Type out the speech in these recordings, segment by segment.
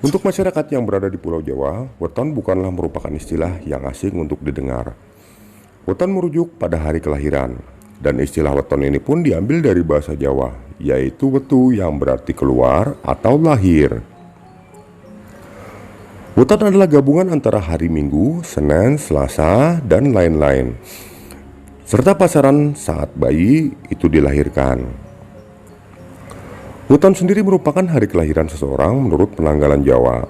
Untuk masyarakat yang berada di Pulau Jawa, weton bukanlah merupakan istilah yang asing untuk didengar. Weton merujuk pada hari kelahiran, dan istilah weton ini pun diambil dari bahasa Jawa, yaitu wetu yang berarti keluar atau lahir. Weton adalah gabungan antara hari Minggu, Senin, Selasa, dan lain-lain, serta pasaran saat bayi itu dilahirkan. Weton sendiri merupakan hari kelahiran seseorang menurut penanggalan Jawa.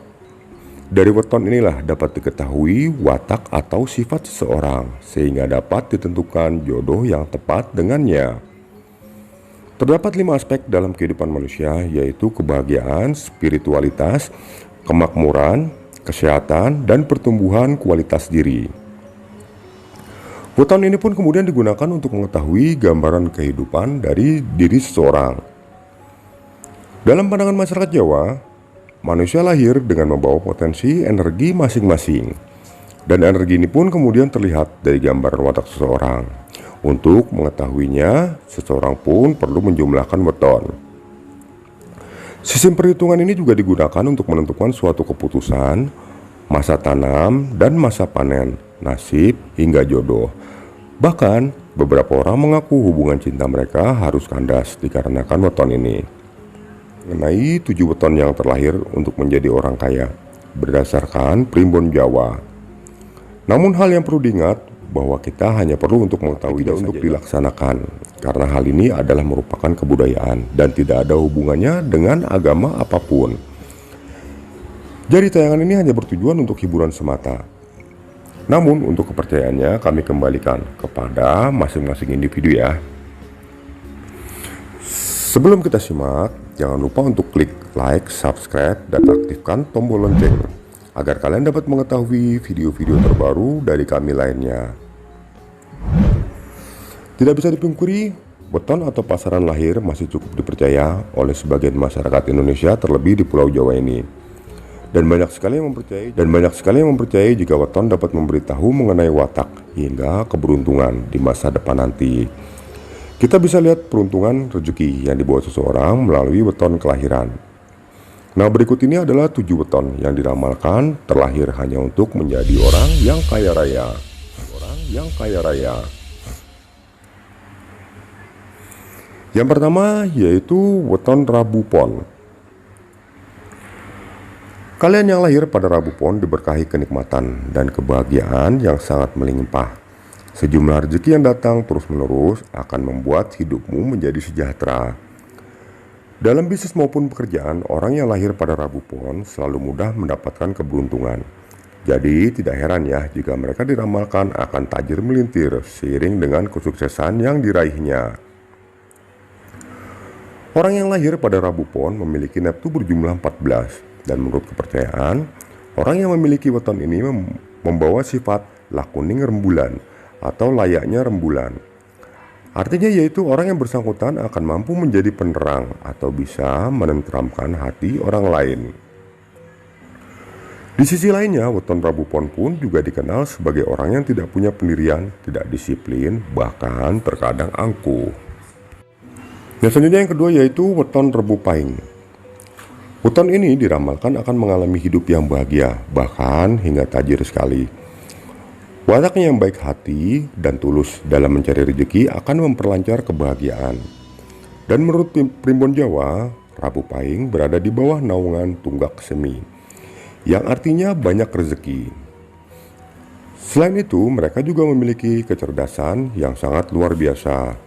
Dari weton inilah dapat diketahui watak atau sifat seseorang, sehingga dapat ditentukan jodoh yang tepat dengannya. Terdapat 5 aspek dalam kehidupan manusia, yaitu kebahagiaan, spiritualitas, kemakmuran, kesehatan, dan pertumbuhan kualitas diri. Weton ini pun kemudian digunakan untuk mengetahui gambaran kehidupan dari diri seseorang. Dalam pandangan masyarakat Jawa, manusia lahir dengan membawa potensi energi masing-masing. Dan energi ini pun kemudian terlihat dari gambaran watak seseorang. Untuk mengetahuinya, seseorang pun perlu menjumlahkan weton. Sistem perhitungan ini juga digunakan untuk menentukan suatu keputusan, masa tanam, dan masa panen, nasib, hingga jodoh. Bahkan, beberapa orang mengaku hubungan cinta mereka harus kandas dikarenakan weton ini. Mengenai 7 weton yang terlahir untuk menjadi orang kaya berdasarkan Primbon Jawa. Namun hal yang perlu diingat bahwa kita hanya perlu untuk mengetahui dan untuk dilaksanakan, karena hal ini adalah merupakan kebudayaan dan tidak ada hubungannya dengan agama apapun. Jadi tayangan ini hanya bertujuan untuk hiburan semata. Namun untuk kepercayaannya kami kembalikan kepada masing-masing individu ya. Sebelum kita simak, jangan lupa untuk klik like, subscribe, dan aktifkan tombol lonceng agar kalian dapat mengetahui video-video terbaru dari kami lainnya. Tidak bisa dipungkiri, weton atau pasaran lahir masih cukup dipercaya oleh sebagian masyarakat Indonesia, terlebih di Pulau Jawa ini. Dan banyak sekali yang mempercayai jika weton dapat memberitahu mengenai watak hingga keberuntungan di masa depan nanti. Kita bisa lihat peruntungan rezeki yang dibawa seseorang melalui weton kelahiran. Nah, berikut ini adalah 7 weton yang diramalkan terlahir hanya untuk menjadi orang yang kaya raya. Yang pertama yaitu weton Rabu Pon. Kalian yang lahir pada Rabu Pon diberkahi kenikmatan dan kebahagiaan yang sangat melimpah. Sejumlah rezeki yang datang terus-menerus akan membuat hidupmu menjadi sejahtera. Dalam bisnis maupun pekerjaan, orang yang lahir pada Rabu Pon selalu mudah mendapatkan keberuntungan. Jadi tidak heran ya jika mereka diramalkan akan tajir melintir seiring dengan kesuksesan yang diraihnya. Orang yang lahir pada Rabu Pon memiliki neptu berjumlah 14, dan menurut kepercayaan, orang yang memiliki weton ini membawa sifat lakuning rembulan atau layaknya rembulan. Artinya yaitu orang yang bersangkutan akan mampu menjadi penerang atau bisa menenteramkan hati orang lain. Di sisi lainnya, weton Rabu Pon pun juga dikenal sebagai orang yang tidak punya pendirian, tidak disiplin, bahkan terkadang angkuh. Dan selanjutnya yang kedua yaitu weton Rebu Pahing. Weton ini diramalkan akan mengalami hidup yang bahagia, bahkan hingga tajir sekali. Wataknya yang baik hati dan tulus dalam mencari rezeki akan memperlancar kebahagiaan. Dan menurut Primbon Jawa, Rabu Pahing berada di bawah naungan Tunggak Semi, yang artinya banyak rezeki. Selain itu, mereka juga memiliki kecerdasan yang sangat luar biasa.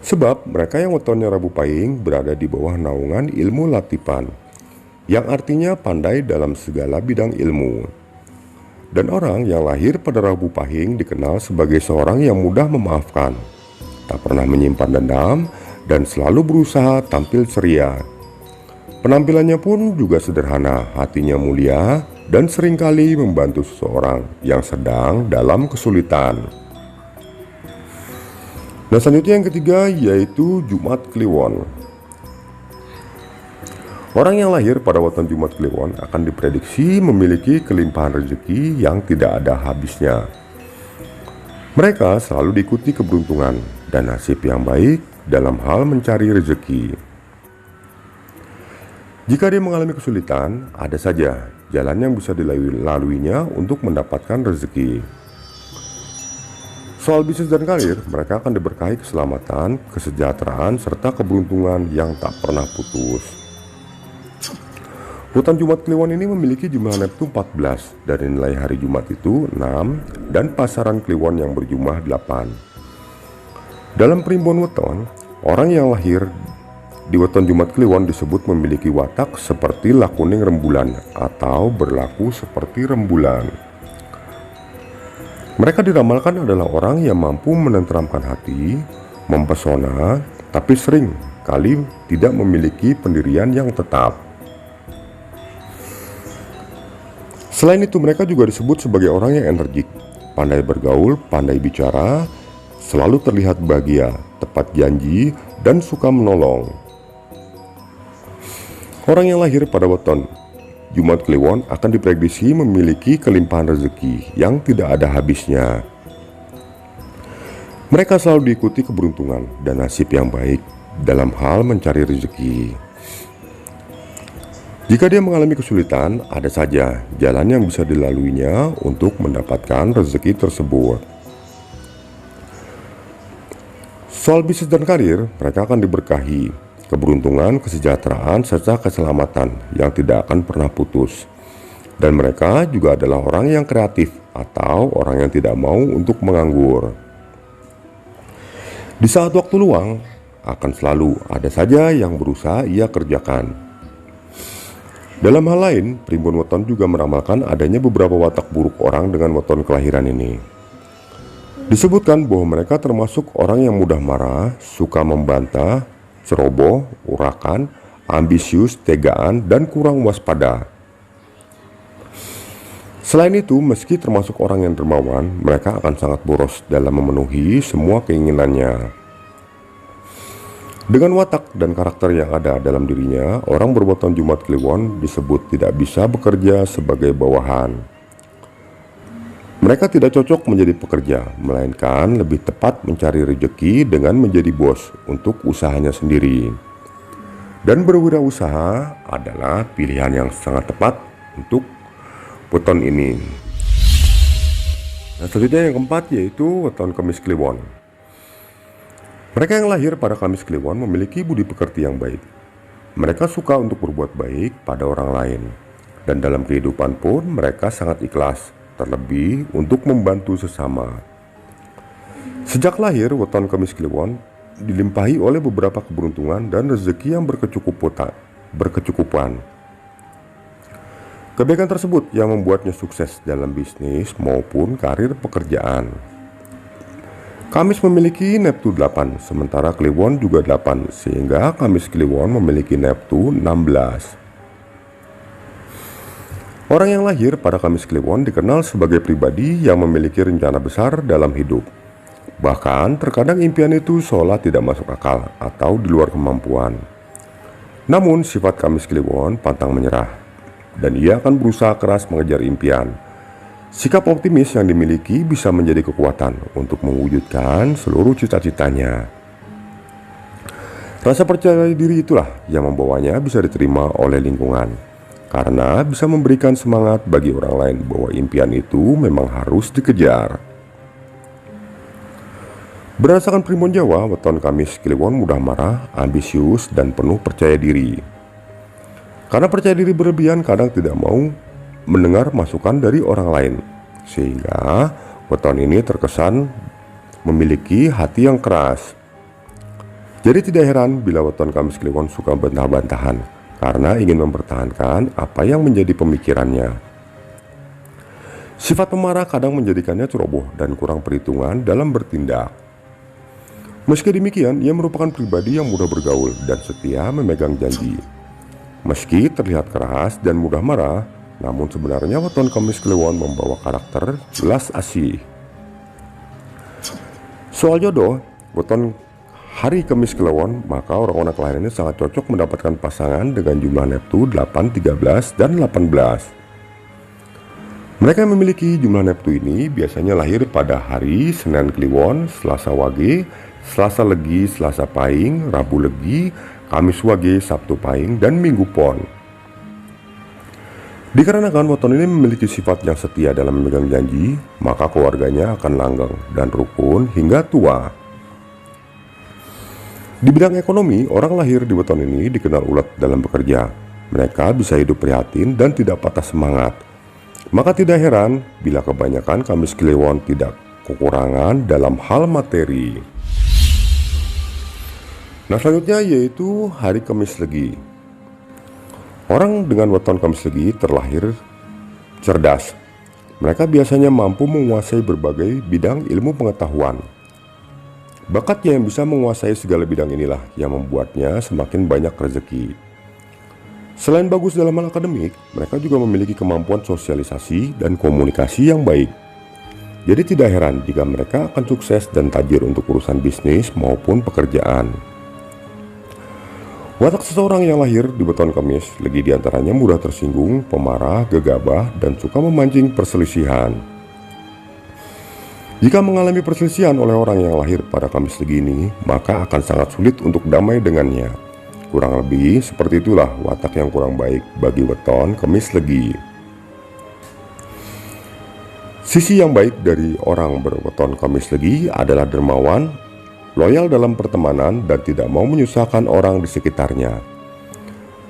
Sebab mereka yang wetonnya Rabu Pahing berada di bawah naungan ilmu latipan, yang artinya pandai dalam segala bidang ilmu. Dan orang yang lahir pada Rabu Pahing dikenal sebagai seorang yang mudah memaafkan, tak pernah menyimpan dendam, dan selalu berusaha tampil ceria. Penampilannya pun juga sederhana, hatinya mulia, dan seringkali membantu seseorang yang sedang dalam kesulitan. Nah, selanjutnya yang ketiga yaitu Jumat Kliwon. Orang yang lahir pada weton Jumat Kliwon akan diprediksi memiliki kelimpahan rezeki yang tidak ada habisnya. Mereka selalu diikuti keberuntungan dan nasib yang baik dalam hal mencari rezeki. Jika dia mengalami kesulitan, ada saja jalan yang bisa dilaluinya untuk mendapatkan rezeki. Soal bisnis dan karir, mereka akan diberkahi keselamatan, kesejahteraan, serta keberuntungan yang tak pernah putus. Hutan Jumat Kliwon ini memiliki jumlah Neptu 14, dari nilai hari Jumat itu 6, dan pasaran Kliwon yang berjumlah 8. Dalam primbon weton, orang yang lahir di weton Jumat Kliwon disebut memiliki watak seperti lakuning rembulan atau berlaku seperti rembulan. Mereka diramalkan adalah orang yang mampu menenteramkan hati, mempesona, tapi sering kali tidak memiliki pendirian yang tetap. Selain itu, mereka juga disebut sebagai orang yang energik, pandai bergaul, pandai bicara, selalu terlihat bahagia, tepat janji, dan suka menolong. Orang yang lahir pada weton Jumat Kliwon akan diprediksi memiliki kelimpahan rezeki yang tidak ada habisnya. Mereka selalu diikuti keberuntungan dan nasib yang baik dalam hal mencari rezeki. Jika dia mengalami kesulitan, ada saja jalan yang bisa dilaluinya untuk mendapatkan rezeki tersebut. Soal bisnis dan karir, mereka akan diberkahi keberuntungan, kesejahteraan, serta keselamatan yang tidak akan pernah putus. Dan mereka juga adalah orang yang kreatif atau orang yang tidak mau untuk menganggur. Di saat waktu luang, akan selalu ada saja yang berusaha ia kerjakan. Dalam hal lain, primbon weton juga meramalkan adanya beberapa watak buruk orang dengan weton kelahiran ini. Disebutkan bahwa mereka termasuk orang yang mudah marah, suka membantah, ceroboh, urakan, ambisius, tegaan, dan kurang waspada. Selain itu, meski termasuk orang yang dermawan, mereka akan sangat boros dalam memenuhi semua keinginannya. Dengan watak dan karakter yang ada dalam dirinya, orang berweton Jumat Kliwon disebut tidak bisa bekerja sebagai bawahan. Mereka tidak cocok menjadi pekerja, melainkan lebih tepat mencari rezeki dengan menjadi bos untuk usahanya sendiri. Dan berwirausaha adalah pilihan yang sangat tepat untuk weton ini. Nah, selanjutnya yang keempat yaitu weton Kamis Kliwon. Mereka yang lahir pada Kamis Kliwon memiliki budi pekerti yang baik. Mereka suka untuk berbuat baik pada orang lain. Dan dalam kehidupan pun mereka sangat ikhlas, terlebih untuk membantu sesama. Sejak lahir, weton Kamis Kliwon dilimpahi oleh beberapa keberuntungan dan rezeki yang berkecukupan. Kebaikan tersebut yang membuatnya sukses dalam bisnis maupun karir pekerjaan. Kamis memiliki Neptu 8, sementara Kliwon juga 8, sehingga Kamis Kliwon memiliki Neptu 16. Orang yang lahir pada Kamis Kliwon dikenal sebagai pribadi yang memiliki rencana besar dalam hidup. Bahkan terkadang impian itu seolah tidak masuk akal atau di luar kemampuan. Namun sifat Kamis Kliwon pantang menyerah, dan ia akan berusaha keras mengejar impian. Sikap optimis yang dimiliki bisa menjadi kekuatan untuk mewujudkan seluruh cita-citanya. Rasa percaya diri itulah yang membawanya bisa diterima oleh lingkungan, karena bisa memberikan semangat bagi orang lain bahwa impian itu memang harus dikejar. Berdasarkan primbon Jawa, weton Kamis Kliwon mudah marah, ambisius, dan penuh percaya diri. Karena percaya diri berlebihan, kadang tidak mau mendengar masukan dari orang lain, sehingga weton ini terkesan memiliki hati yang keras. Jadi tidak heran bila weton Kamis Kliwon suka bantah-bantahan, karena ingin mempertahankan apa yang menjadi pemikirannya. Sifat pemarah kadang menjadikannya ceroboh dan kurang perhitungan dalam bertindak. Meski demikian, ia merupakan pribadi yang mudah bergaul dan setia memegang janji. Meski terlihat keras dan mudah marah, namun sebenarnya weton Kamis Kliwon membawa karakter belas asih. Soal jodoh, weton hari Kamis Kliwon, maka orang-orang kelahiran ini sangat cocok mendapatkan pasangan dengan jumlah Neptu 8, 13, dan 18. Mereka yang memiliki jumlah Neptu ini biasanya lahir pada hari Senin Kliwon, Selasa Wage, Selasa Legi, Selasa Pahing, Rabu Legi, Kamis Wage, Sabtu Pahing, dan Minggu Pon. Dikarenakan weton ini memiliki sifat yang setia dalam memegang janji, maka keluarganya akan langgeng dan rukun hingga tua. Di bidang ekonomi, orang lahir di weton ini dikenal ulet dalam bekerja. Mereka bisa hidup prihatin dan tidak patah semangat. Maka tidak heran bila kebanyakan Kamis Kliwon tidak kekurangan dalam hal materi. Nah, selanjutnya yaitu hari Kamis Legi. Orang dengan weton Kamis Legi terlahir cerdas. Mereka biasanya mampu menguasai berbagai bidang ilmu pengetahuan. Bakatnya yang bisa menguasai segala bidang inilah yang membuatnya semakin banyak rezeki. Selain bagus dalam hal akademik, mereka juga memiliki kemampuan sosialisasi dan komunikasi yang baik. Jadi tidak heran jika mereka akan sukses dan tajir untuk urusan bisnis maupun pekerjaan. Watak seseorang yang lahir di weton Kamis Legi diantaranya mudah tersinggung, pemarah, gegabah, dan suka memancing perselisihan. Jika mengalami perselisihan oleh orang yang lahir pada Kamis Legi ini, maka akan sangat sulit untuk damai dengannya. Kurang lebih seperti itulah watak yang kurang baik bagi weton Kamis Legi. Sisi yang baik dari orang berweton Kamis Legi adalah dermawan, loyal dalam pertemanan, dan tidak mau menyusahkan orang di sekitarnya.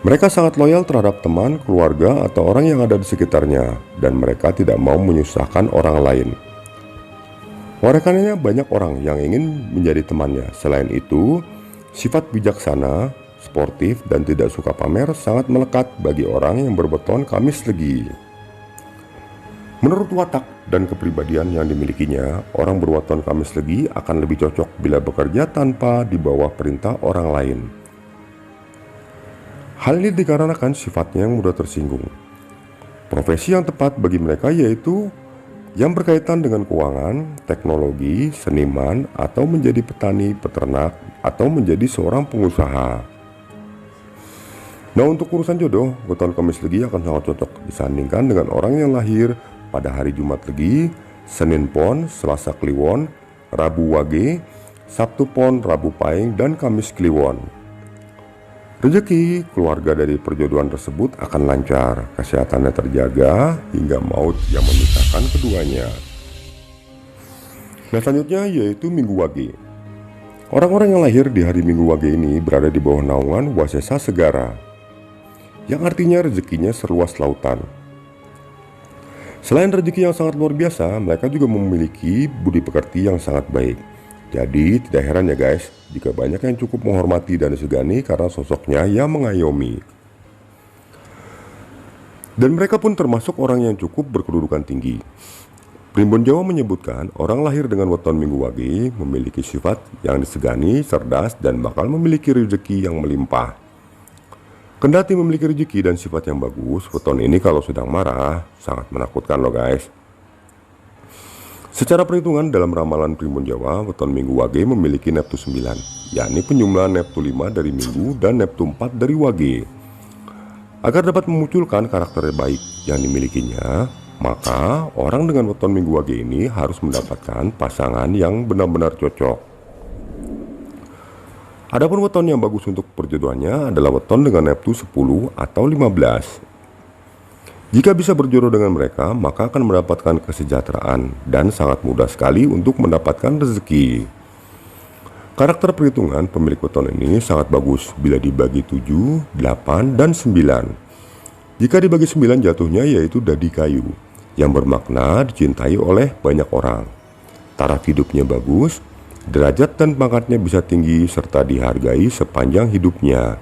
Mereka sangat loyal terhadap teman, keluarga, atau orang yang ada di sekitarnya, dan mereka tidak mau menyusahkan orang lain. Oleh karenanya banyak orang yang ingin menjadi temannya. Selain itu, sifat bijaksana, sportif, dan tidak suka pamer sangat melekat bagi orang yang berweton Kamis Legi. Menurut watak dan kepribadian yang dimilikinya, orang berweton Kamis Legi akan lebih cocok bila bekerja tanpa di bawah perintah orang lain. Hal ini dikarenakan sifatnya yang mudah tersinggung. Profesi yang tepat bagi mereka yaitu yang berkaitan dengan keuangan, teknologi, seniman, atau menjadi petani, peternak, atau menjadi seorang pengusaha. Nah, untuk urusan jodoh, weton Kamis Legi akan sangat cocok disandingkan dengan orang yang lahir pada hari Jumat Legi, Senin Pon, Selasa Kliwon, Rabu Wage, Sabtu Pon, Rabu Pahing, dan Kamis Kliwon. Rezeki keluarga dari perjodohan tersebut akan lancar, kesehatannya terjaga, hingga maut yang memisahkan keduanya. Nah, selanjutnya yaitu Minggu Wage. Orang-orang yang lahir di hari Minggu Wage ini berada di bawah naungan Wasesa Segara, yang artinya rezekinya seluas lautan. Selain rezeki yang sangat luar biasa, mereka juga memiliki budi pekerti yang sangat baik. Jadi tidak heran ya guys, jika banyak yang cukup menghormati dan disegani karena sosoknya yang mengayomi. Dan mereka pun termasuk orang yang cukup berkedudukan tinggi. Primbon Jawa menyebutkan orang lahir dengan weton Minggu Wage memiliki sifat yang disegani, cerdas, dan bakal memiliki rezeki yang melimpah. Kendati memiliki rezeki dan sifat yang bagus, weton ini kalau sedang marah sangat menakutkan loh guys. Secara perhitungan dalam ramalan Primbon Jawa, weton Minggu Wage memiliki Neptu 9, yakni penjumlahan Neptu 5 dari Minggu dan Neptu 4 dari Wage. Agar dapat memunculkan karakter baik yang dimilikinya, maka orang dengan weton Minggu Wage ini harus mendapatkan pasangan yang benar-benar cocok. Adapun weton yang bagus untuk perjodohannya adalah weton dengan Neptu 10 atau 15. Jika bisa berjodoh dengan mereka, maka akan mendapatkan kesejahteraan dan sangat mudah sekali untuk mendapatkan rezeki. Karakter perhitungan pemilik weton ini sangat bagus bila dibagi 7, 8, dan 9. Jika dibagi 9 jatuhnya yaitu dadi kayu, yang bermakna dicintai oleh banyak orang. Taraf hidupnya bagus, derajat dan pangkatnya bisa tinggi serta dihargai sepanjang hidupnya.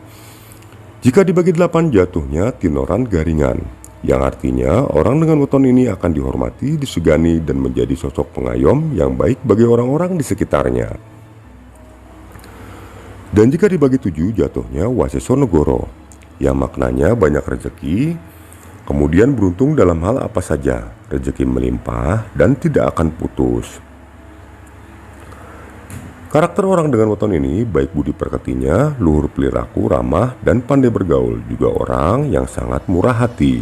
Jika dibagi 8 jatuhnya tinoran garingan, yang artinya orang dengan weton ini akan dihormati, disegani, dan menjadi sosok pengayom yang baik bagi orang-orang di sekitarnya. Dan jika dibagi 7 jatuhnya Waseso Negoro, yang maknanya banyak rezeki, kemudian beruntung dalam hal apa saja, rezeki melimpah dan tidak akan putus. Karakter orang dengan weton ini baik budi pekertinya, luhur perilaku, ramah, dan pandai bergaul, juga orang yang sangat murah hati.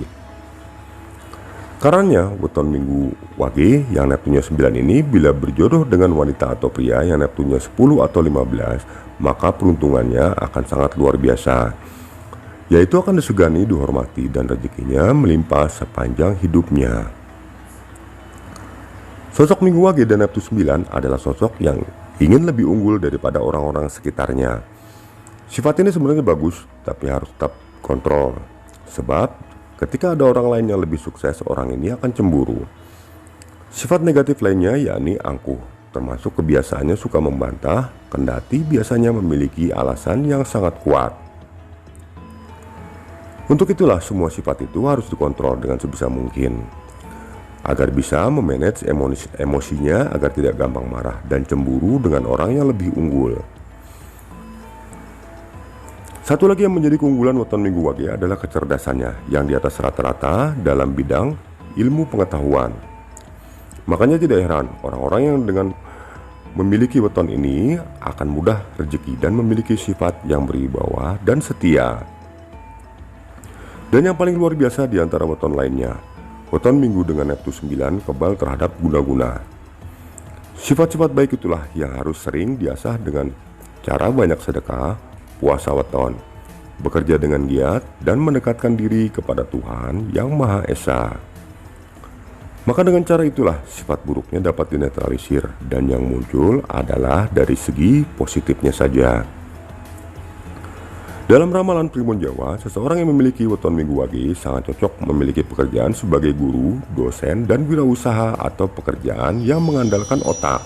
Karenanya weton Minggu Wage yang Neptunya 9 ini bila berjodoh dengan wanita atau pria yang Neptunya 10 atau 15, maka peruntungannya akan sangat luar biasa. yaitu akan disegani, dihormati, dan rezekinya melimpah sepanjang hidupnya. Sosok Minggu Wage dan Neptu 9 adalah sosok yang ingin lebih unggul daripada orang-orang sekitarnya. Sifat ini sebenarnya bagus, tapi harus tetap kontrol. Sebab ketika ada orang lain yang lebih sukses, orang ini akan cemburu. Sifat negatif lainnya yakni angkuh, termasuk kebiasaannya suka membantah, kendati biasanya memiliki alasan yang sangat kuat. Untuk itulah semua sifat itu harus dikontrol dengan sebisa mungkin, agar bisa memanage emosinya agar tidak gampang marah dan cemburu dengan orang yang lebih unggul. Satu lagi yang menjadi keunggulan weton Minggu Wage adalah kecerdasannya yang di atas rata-rata dalam bidang ilmu pengetahuan. Makanya tidak heran orang-orang yang dengan memiliki weton ini akan mudah rezeki dan memiliki sifat yang berwibawa dan setia. Dan yang paling luar biasa di antara weton lainnya, weton Minggu dengan Neptu 9 kebal terhadap guna-guna. Sifat-sifat baik itulah yang harus sering diasah dengan cara banyak sedekah, puasa weton, bekerja dengan giat, dan mendekatkan diri kepada Tuhan Yang Maha Esa. Maka dengan cara itulah sifat buruknya dapat dinetralisir dan yang muncul adalah dari segi positifnya saja. Dalam ramalan Primbon Jawa, seseorang yang memiliki weton Minggu Wage sangat cocok memiliki pekerjaan sebagai guru, dosen, dan wirausaha atau pekerjaan yang mengandalkan otak.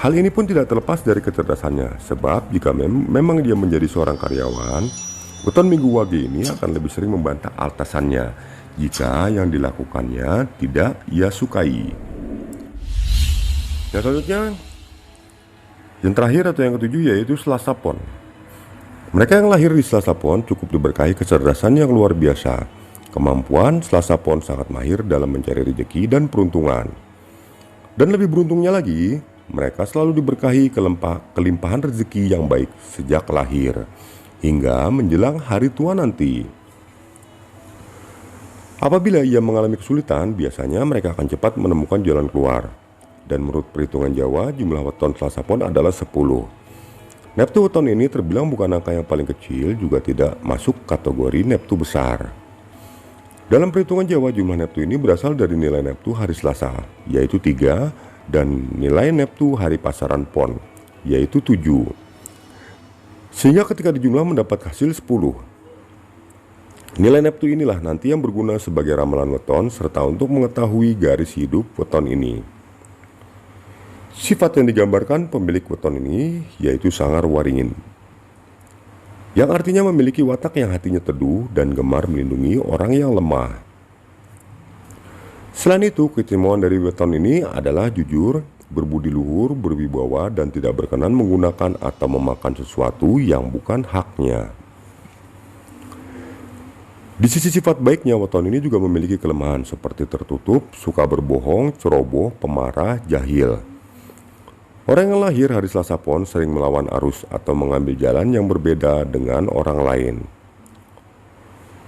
Hal ini pun tidak terlepas dari kecerdasannya, sebab jika memang dia menjadi seorang karyawan, weton Minggu Wage ini akan lebih sering membantah atasannya jika yang dilakukannya tidak ia sukai. Yang selanjutnya, yang terakhir atau yang ketujuh yaitu Selasa Pon. Mereka yang lahir di Selasa Pon cukup diberkahi kecerdasan yang luar biasa. Kemampuan Selasa Pon sangat mahir dalam mencari rezeki dan peruntungan. Dan lebih beruntungnya lagi, mereka selalu diberkahi kelimpahan rezeki yang baik sejak lahir hingga menjelang hari tua nanti. Apabila ia mengalami kesulitan, biasanya mereka akan cepat menemukan jalan keluar. Dan menurut perhitungan Jawa, jumlah weton Selasa Pon adalah 10. Neptu weton ini terbilang bukan angka yang paling kecil, juga tidak masuk kategori Neptu besar. Dalam perhitungan Jawa, jumlah Neptu ini berasal dari nilai Neptu hari Selasa, yaitu 3, dan nilai Neptu hari pasaran Pon, yaitu 7. Sehingga ketika dijumlah mendapat hasil 10. Nilai Neptu inilah nanti yang berguna sebagai ramalan weton serta untuk mengetahui garis hidup weton ini. Sifat yang digambarkan pemilik weton ini yaitu sangar waringin, yang artinya memiliki watak yang hatinya teduh dan gemar melindungi orang yang lemah. Selain itu, keistimewaan dari weton ini adalah jujur, berbudi luhur, berwibawa, dan tidak berkenan menggunakan atau memakan sesuatu yang bukan haknya. Di sisi sifat baiknya, weton ini juga memiliki kelemahan seperti tertutup, suka berbohong, ceroboh, pemarah, jahil. Orang yang lahir hari Selasa Pon sering melawan arus atau mengambil jalan yang berbeda dengan orang lain.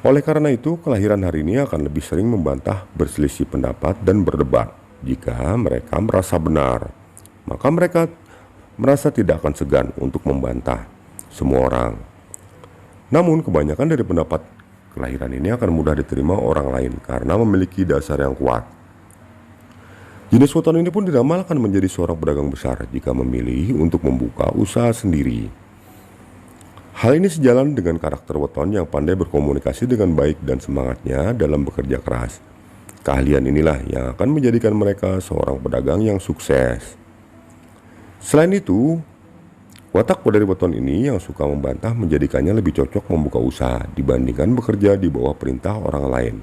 Oleh karena itu, kelahiran hari ini akan lebih sering membantah, berselisih pendapat, dan berdebat. Jika mereka merasa benar, maka mereka merasa tidak akan segan untuk membantah semua orang. Namun, kebanyakan dari pendapat kelahiran ini akan mudah diterima orang lain karena memiliki dasar yang kuat. Jenis weton ini pun diramalkan menjadi seorang pedagang besar jika memilih untuk membuka usaha sendiri. Hal ini sejalan dengan karakter weton yang pandai berkomunikasi dengan baik dan semangatnya dalam bekerja keras. Keahlian inilah yang akan menjadikan mereka seorang pedagang yang sukses. Selain itu, watak dari weton ini yang suka membantah menjadikannya lebih cocok membuka usaha dibandingkan bekerja di bawah perintah orang lain.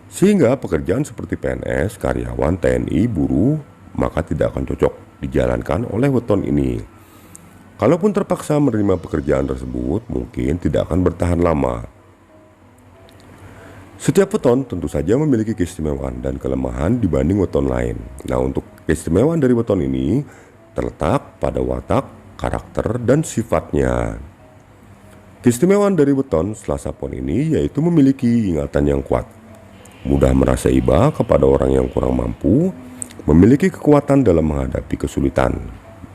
Sehingga pekerjaan seperti PNS, karyawan, TNI, buruh, maka tidak akan cocok dijalankan oleh weton ini. Kalaupun terpaksa menerima pekerjaan tersebut, mungkin tidak akan bertahan lama. Setiap weton tentu saja memiliki keistimewaan dan kelemahan dibanding weton lain. Nah, untuk keistimewaan dari weton ini terletak pada watak, karakter, dan sifatnya. Keistimewaan dari weton Selasa Pon ini yaitu memiliki ingatan yang kuat, mudah merasa iba kepada orang yang kurang mampu, memiliki kekuatan dalam menghadapi kesulitan,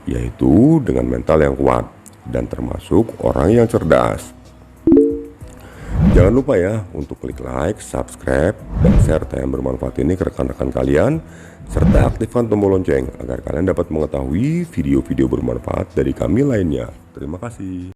yaitu dengan mental yang kuat, dan termasuk orang yang cerdas. Jangan lupa ya untuk klik like, subscribe, dan share yang bermanfaat ini ke rekan-rekan kalian, serta aktifkan tombol lonceng agar kalian dapat mengetahui video-video bermanfaat dari kami lainnya. Terima kasih.